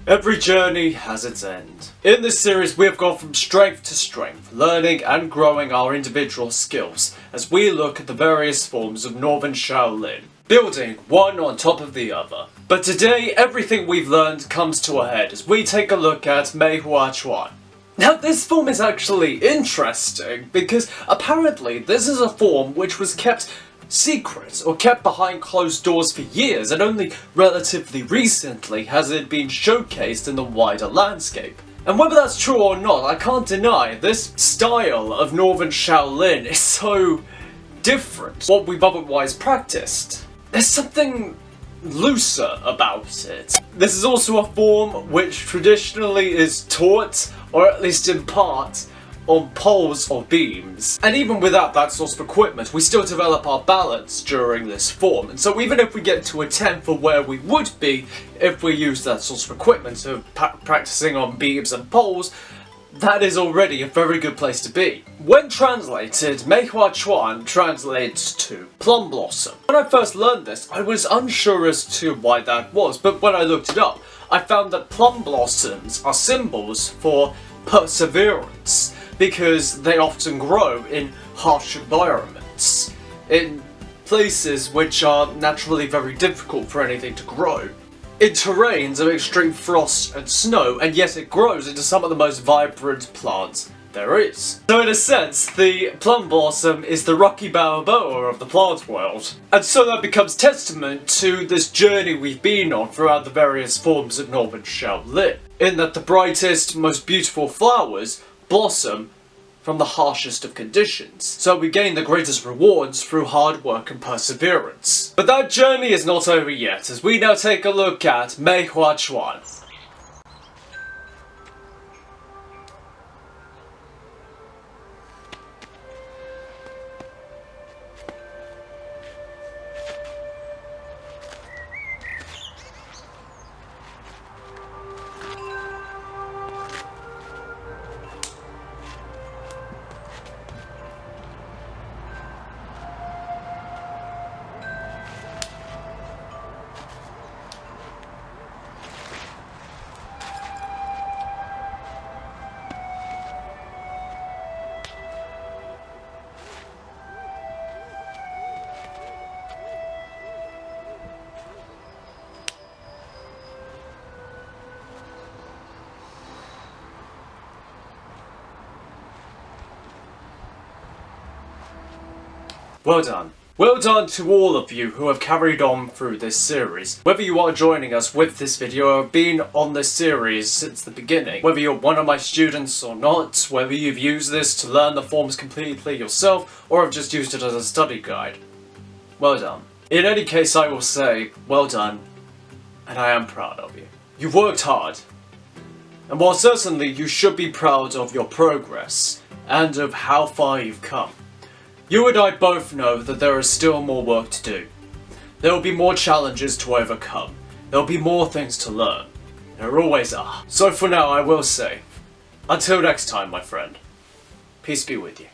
Every journey has its end. In this series we have gone from strength to strength, learning and growing our individual skills as we look at the various forms of Northern Shaolin, building one on top of the other. But today everything we've learned comes to a head as we take a look at Meihua Quan. Now this form is actually interesting because apparently this is a form which was kept secret or kept behind closed doors for years, and only relatively recently has it been showcased in the wider landscape. And whether that's true or not, I can't deny this style of Northern Shaolin is so different from what we've otherwise practiced. There's something looser about it. This is also a form which traditionally is taught, or at least in part, on poles or beams. And even without that sort of equipment, we still develop our balance during this form. And so even if we get to a 10th of where we would be if we use that sort of equipment, so practicing on beams and poles, that is already a very good place to be. When translated, Meihua Quan translates to plum blossom. When I first learned this, I was unsure as to why that was, but when I looked it up, I found that plum blossoms are symbols for perseverance, because they often grow in harsh environments, in places which are naturally very difficult for anything to grow, in terrains of extreme frost and snow, and yet it grows into some of the most vibrant plants there is. So in a sense, the plum blossom is the Rocky Balboa of the plant world. And so that becomes testament to this journey we've been on throughout the various forms of Northern Shaolin, in that the brightest, most beautiful flowers blossom from the harshest of conditions. So we gain the greatest rewards through hard work and perseverance. But that journey is not over yet, as we now take a look at Meihua Quan. Well done. Well done to all of you who have carried on through this series. Whether you are joining us with this video or have been on this series since the beginning, whether you're one of my students or not, whether you've used this to learn the forms completely yourself or have just used it as a study guide, well done. In any case, I will say, well done, and I am proud of you. You've worked hard, and while certainly you should be proud of your progress and of how far you've come, you and I both know that there is still more work to do. There will be more challenges to overcome. There will be more things to learn. There always are. So for now I will say, until next time my friend, peace be with you.